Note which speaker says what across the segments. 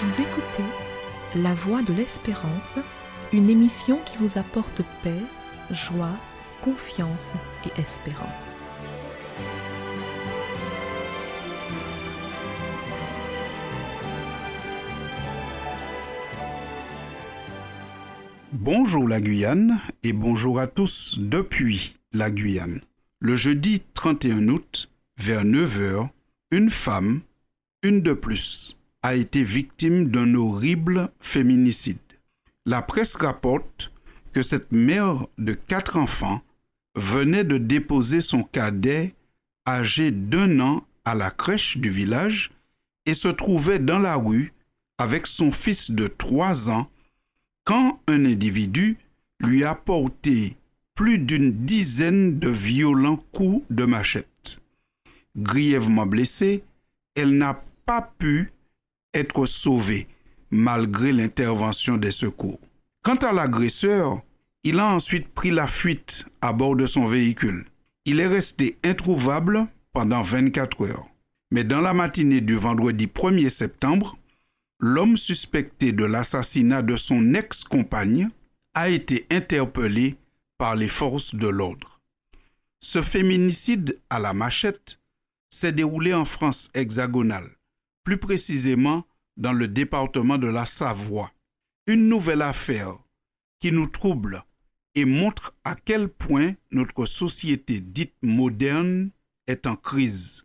Speaker 1: Vous écoutez La Voix de l'Espérance, une émission qui vous apporte paix, joie, confiance et espérance.
Speaker 2: Bonjour la Guyane et bonjour à tous depuis la Guyane. Le jeudi 31 août, vers 9h, une femme, une de plus, a été victime d'un horrible féminicide. La presse rapporte que cette mère de 4 enfants venait de déposer son cadet âgé d'1 an à la crèche du village et se trouvait dans la rue avec son fils de 3 ans quand un individu lui a porté plus d'une dizaine de violents coups de machette. Grièvement blessée, elle n'a pas pu être sauvée malgré l'intervention des secours. Quant à l'agresseur, il a ensuite pris la fuite à bord de son véhicule. Il est resté introuvable pendant 24 heures. Mais dans la matinée du vendredi 1er septembre, l'homme suspecté de l'assassinat de son ex-compagne a été interpellé par les forces de l'ordre. Ce féminicide à la machette s'est déroulé en France hexagonale, plus précisément dans le département de la Savoie. Une nouvelle affaire qui nous trouble et montre à quel point notre société dite moderne est en crise.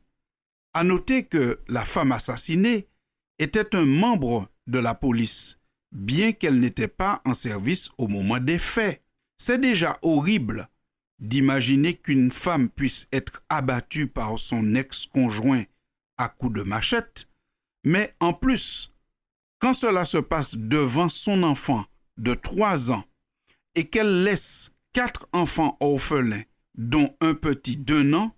Speaker 2: À noter que la femme assassinée était un membre de la police, bien qu'elle n'était pas en service au moment des faits. C'est déjà horrible d'imaginer qu'une femme puisse être abattue par son ex-conjoint à coups de machette, mais en plus, quand cela se passe devant son enfant de 3 ans et qu'elle laisse 4 enfants orphelins, dont un petit d'1 an,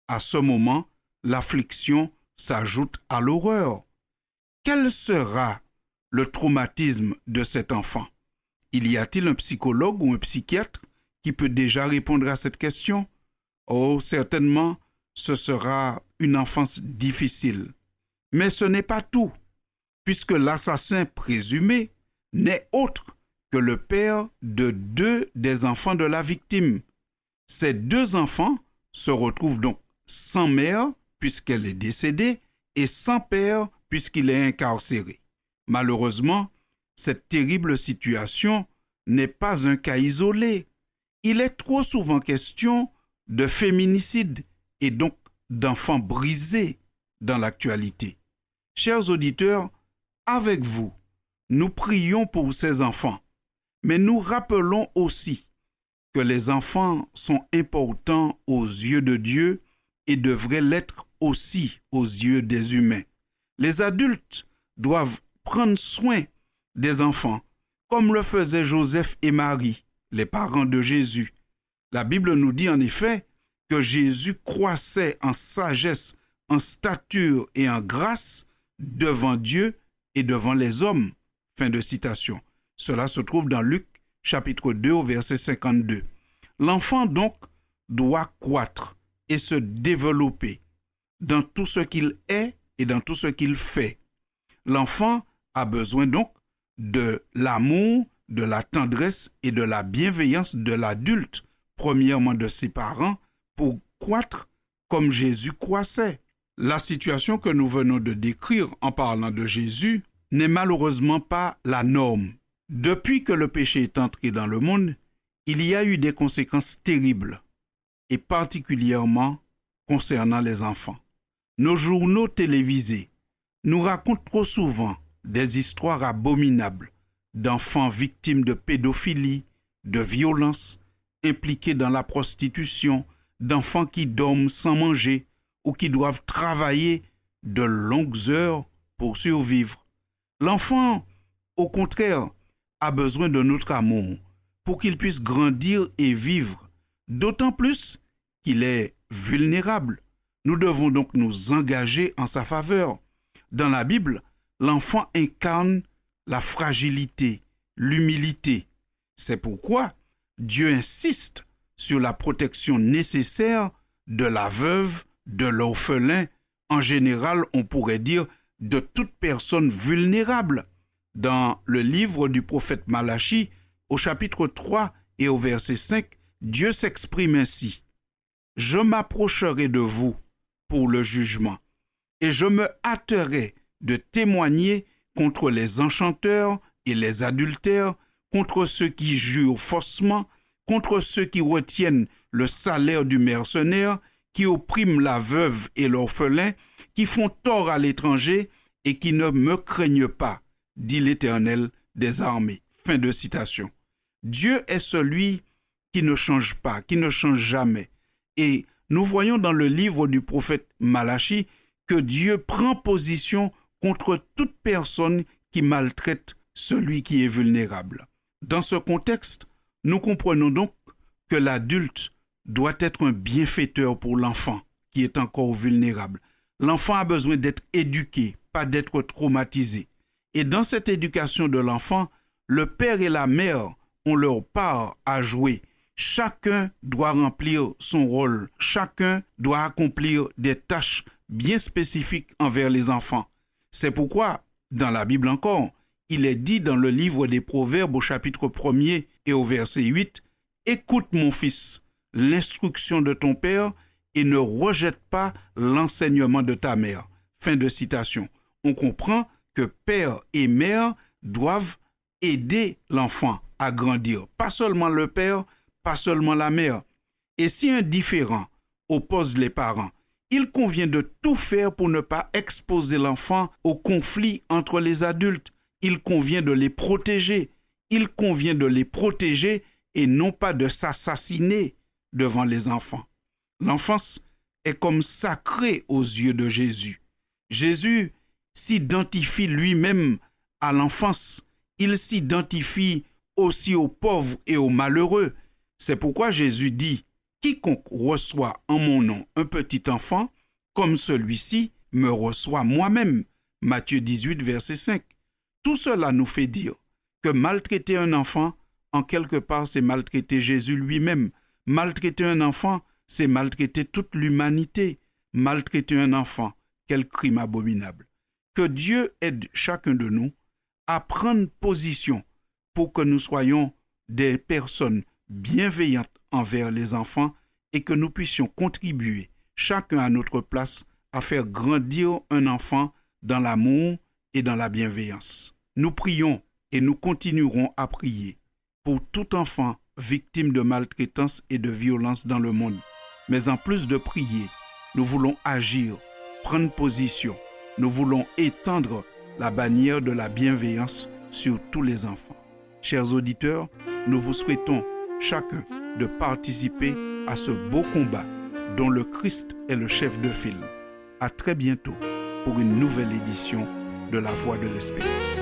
Speaker 2: à ce moment, l'affliction s'ajoute à l'horreur. Quel sera le traumatisme de cet enfant? Y a-t-il un psychologue ou un psychiatre qui peut déjà répondre à cette question? Oh, certainement, ce sera une enfance difficile. Mais ce n'est pas tout, puisque l'assassin présumé n'est autre que le père de 2 des enfants de la victime. Ces 2 enfants se retrouvent donc sans mère, puisqu'elle est décédée, et sans père, puisqu'il est incarcéré. Malheureusement, cette terrible situation n'est pas un cas isolé. Il est trop souvent question de féminicide et donc d'enfants brisés dans l'actualité. Chers auditeurs, avec vous, nous prions pour ces enfants, mais nous rappelons aussi que les enfants sont importants aux yeux de Dieu et devraient l'être aussi aux yeux des humains. Les adultes doivent prendre soin des enfants, comme le faisaient Joseph et Marie, les parents de Jésus. La Bible nous dit en effet que Jésus croissait en sagesse, en stature et en grâce devant Dieu et devant les hommes. Fin de citation. Cela se trouve dans Luc, chapitre 2, au verset 52. L'enfant donc doit croître et se développer dans tout ce qu'il est et dans tout ce qu'il fait. L'enfant a besoin donc de l'amour, de la tendresse et de la bienveillance de l'adulte, premièrement de ses parents, pour croître comme Jésus croissait. La situation que nous venons de décrire en parlant de Jésus n'est malheureusement pas la norme. Depuis que le péché est entré dans le monde, il y a eu des conséquences terribles, et particulièrement concernant les enfants. Nos journaux télévisés nous racontent trop souvent des histoires abominables d'enfants victimes de pédophilie, de violences, impliqués dans la prostitution, d'enfants qui dorment sans manger ou qui doivent travailler de longues heures pour survivre. L'enfant, au contraire, a besoin de notre amour pour qu'il puisse grandir et vivre, d'autant plus qu'il est vulnérable. Nous devons donc nous engager en sa faveur. Dans la Bible, l'enfant incarne la fragilité, l'humilité. C'est pourquoi Dieu insiste sur la protection nécessaire de la veuve, de l'orphelin. En général, on pourrait dire de toute personne vulnérable. Dans le livre du prophète Malachie, au chapitre 3 et au verset 5, Dieu s'exprime ainsi. « Je m'approcherai de vous pour le jugement, et je me hâterai de témoigner contre les enchanteurs et les adultères, contre ceux qui jurent faussement, contre ceux qui retiennent le salaire du mercenaire, qui oppriment la veuve et l'orphelin, qui font tort à l'étranger et qui ne me craignent pas, dit l'Éternel des armées. » Fin de citation. Dieu est celui qui ne change pas, qui ne change jamais. Et nous voyons dans le livre du prophète Malachie que Dieu prend position contre toute personne qui maltraite celui qui est vulnérable. Dans ce contexte, nous comprenons donc que l'adulte doit être un bienfaiteur pour l'enfant qui est encore vulnérable. L'enfant a besoin d'être éduqué, pas d'être traumatisé. Et dans cette éducation de l'enfant, le père et la mère ont leur part à jouer. Chacun doit remplir son rôle. Chacun doit accomplir des tâches bien spécifiques envers les enfants. C'est pourquoi, dans la Bible encore, il est dit dans le livre des Proverbes au chapitre 1er et au verset 8, « Écoute mon fils, l'instruction de ton père et ne rejette pas l'enseignement de ta mère. » Fin de citation. On comprend que père et mère doivent aider l'enfant à grandir. Pas seulement le père, pas seulement la mère. Et si un différend oppose les parents, il convient de tout faire pour ne pas exposer l'enfant au conflit entre les adultes. Il convient de les protéger. Il convient de les protéger et non pas de s'assassiner devant les enfants. L'enfance est comme sacrée aux yeux de Jésus. Jésus s'identifie lui-même à l'enfance. Il s'identifie aussi aux pauvres et aux malheureux. C'est pourquoi Jésus dit « Quiconque reçoit en mon nom un petit enfant, comme celui-ci, me reçoit moi-même. » Matthieu 18, verset 5. Tout cela nous fait dire que maltraiter un enfant, en quelque part, c'est maltraiter Jésus lui-même. Maltraiter un enfant, c'est maltraiter toute l'humanité. Maltraiter un enfant, quel crime abominable. Que Dieu aide chacun de nous à prendre position pour que nous soyons des personnes bienveillantes envers les enfants et que nous puissions contribuer, chacun à notre place, à faire grandir un enfant dans l'amour et dans la bienveillance. Nous prions et nous continuerons à prier pour tout enfant victime de maltraitance et de violence dans le monde. Mais en plus de prier, nous voulons agir, prendre position. Nous voulons étendre la bannière de la bienveillance sur tous les enfants. Chers auditeurs, nous vous souhaitons chacun de participer à ce beau combat dont le Christ est le chef de file. À très bientôt pour une nouvelle édition de La Voix de l'Espérance.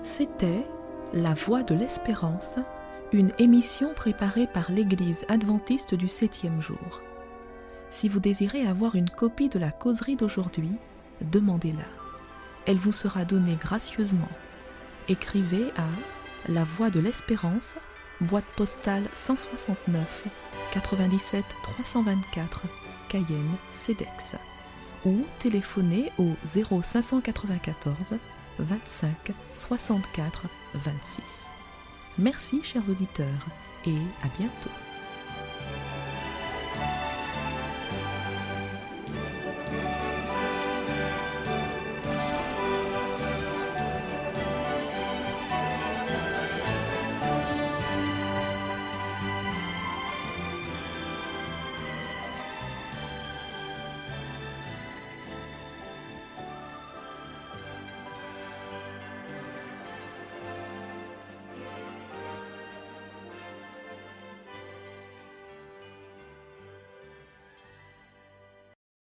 Speaker 1: C'était La Voix de l'Espérance, une émission préparée par l'Église adventiste du 7e jour. Si vous désirez avoir une copie de la causerie d'aujourd'hui, demandez-la. Elle vous sera donnée gracieusement. Écrivez à La Voix de l'Espérance, boîte postale 169 97 324, Cayenne, CEDEX, ou téléphonez au 0594 25 64 26. Merci chers auditeurs et à bientôt.